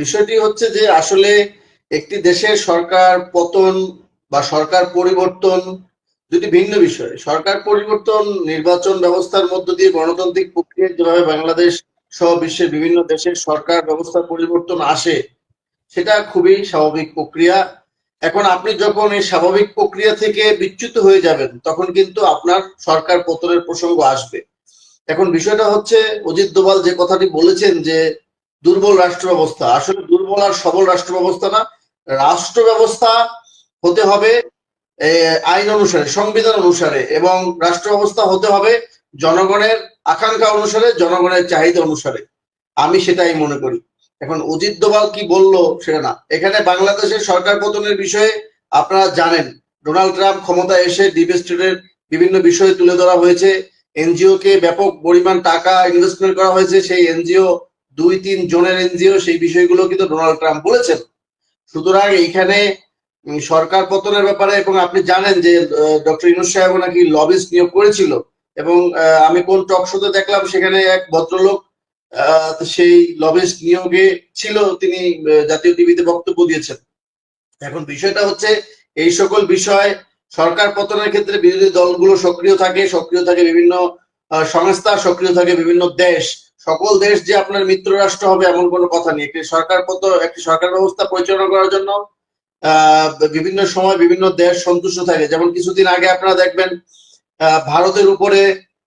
বিষয়টি হচ্ছে যে আসলে একটি দেশের সরকার পতন বা সরকার পরিবর্তন দুটি ভিন্ন বিষয়। সরকার পরিবর্তন নির্বাচন ব্যবস্থার মধ্য দিয়ে গণতান্ত্রিক প্রক্রিয়ায় যেভাবে বাংলাদেশ সহ বিশ্বের বিভিন্ন দেশের সরকার ব্যবস্থার পরিবর্তন আসে, সেটা খুবই স্বাভাবিক প্রক্রিয়া। এখন আপনি যখন এই স্বাভাবিক প্রক্রিয়া থেকে বিচ্যুত হয়ে যাবেন, তখন কিন্তু আপনার সরকার পতনের প্রসঙ্গ আসবে। এখন বিষয়টা হচ্ছে, অজিত দোভাল যে কথাটি বলেছেন যে দুর্বল রাষ্ট্র ব্যবস্থা, আসলে দুর্বল আর সবল রাষ্ট্র ব্যবস্থা না, রাষ্ট্র ব্যবস্থা হতে হবে আইন অনুসারে, সংবিধান অনুসারে, এবং রাষ্ট্র ব্যবস্থা হতে হবে জনগণের আকাঙ্ক্ষা অনুসারে, জনগণের চাহিদা অনুসারে। আমি সেটাই মনে করি। এখন অজিত দোভাল কি বললো সেটা না, এখানে বাংলাদেশের সরকার পতনের বিষয়ে আপনারা জানেন, ডোনাল্ড ট্রাম্প ক্ষমতায় এসে ডিপ স্টেটের বিভিন্ন বিষয় তুলে ধরা হয়েছে। এনজিও কে ব্যাপক পরিমাণ টাকা ইনভেস্টমেন্ট করা হয়েছে, সেই এনজিও 2-3 জনের এনজিও, সেই বিষয়গুলো কিন্তু ডোনাল্ড ট্রাম্প বলেছেন। সুতরাং এইখানে সরকার পতনের ব্যাপারে, এবং আপনি জানেন যে ডক্টর ইউনূস সাহেব নাকি লবিস্ট নিয়োগ করেছিল, এবং আমি কোন টক শোতে দেখলাম সেখানে এক ভদ্রলোক সেই লবিস্ট নিয়োগে ছিল, তিনি জাতীয় টিভিতে বক্তব্য দিয়েছেন। এখন বিষয়টা হচ্ছে, এই সকল বিষয় সরকার পতনের ক্ষেত্রে বিরোধী দলগুলো সক্রিয় থাকে বিভিন্ন সংস্থা, সক্রিয় থাকে বিভিন্ন দেশ। সকল দেশ যে আপনার মিত্র রাষ্ট্র হবে এমন কোনো কথা নেই। একটি সরকার ব্যবস্থা পরিচালনা করার জন্য বিভিন্ন সময় বিভিন্ন দেশ সন্তুষ্ট থাকে। যেমন কিছুদিন আগে আপনারা দেখবেন ভারতের উপরে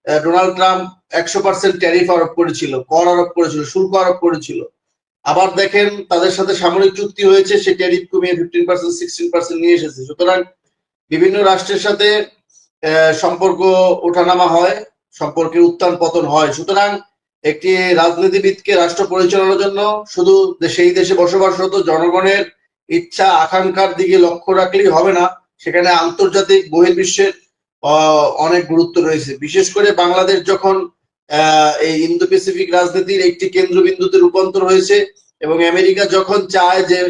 ডোনাল্ড ট্রাম্প 100% ট্যারিফ আরোপ করেছিল, কর আরোপ করেছিল, শুল্ক আরোপ করেছিল। আবার দেখেন তাদের সাথে সামরিক চুক্তি হয়েছে, সে ট্যারিফ কমিয়ে 15% 16% নিয়ে এসেছে। সুতরাং বিভিন্ন রাষ্ট্রের সাথে সম্পর্ক ওঠানামা হয়, সম্পর্কের উত্থান পতন হয়। সুতরাং একটি রাজনীতিবিদকে রাষ্ট্র পরিচালনার জন্য শুধু সেই দেশে বসবাসরত জনগণের ইচ্ছা আকাঙ্ক্ষার দিকে লক্ষ্য রাখলেই হবে না, সেখানে আন্তর্জাতিক বহির্বিশ্বের অনেক গুরুত্ব রয়েছে। বিশেষ করে বাংলাদেশ যখন এই ইন্দো প্যাসিফিক রাজনীতির একটি কেন্দ্রবিন্দুতে রূপান্তর হয়েছে, এবং আমেরিকা যখন চায় যে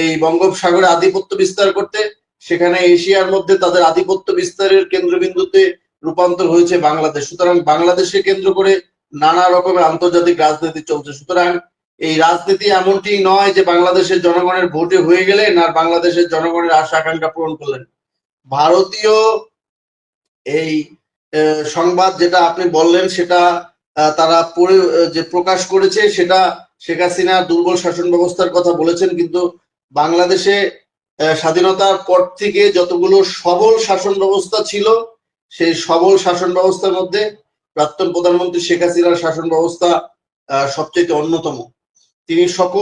এই বঙ্গোপসাগরে আধিপত্য বিস্তার করতে, সেখানে এশিয়ার মধ্যে তাদের আধিপত্য বিস্তারের কেন্দ্রবিন্দুতে রূপান্তর হয়েছে বাংলাদেশ। সুতরাং বাংলাদেশকে কেন্দ্র করে নানা রকমের আন্তর্জাতিক রাজনীতি চলছে। সুতরাং এই রাজনীতি এমনটি নয় যে বাংলাদেশের জনগণের ভোটে হয়ে গেলেন আর বাংলাদেশের জনগণের আশা আকাঙ্ক্ষা পূরণ করলেন। ভারতীয় এই সংবাদ যেটা আপনি বললেন, সেটা তারা যে প্রকাশ করেছে, সেটা শেখ হাসিনা দুর্বল শাসন ব্যবস্থার কথা বলেছেন, কিন্তু বাংলাদেশে স্বাধীনতার পর থেকে যতগুলো সবল শাসন ব্যবস্থা ছিল, সেই সবল শাসন ব্যবস্থার মধ্যে প্রাক্তন প্রধানমন্ত্রী শেখ হাসিনার শাসন ব্যবস্থা সবচেয়ে অন্যতম। তিনি সকল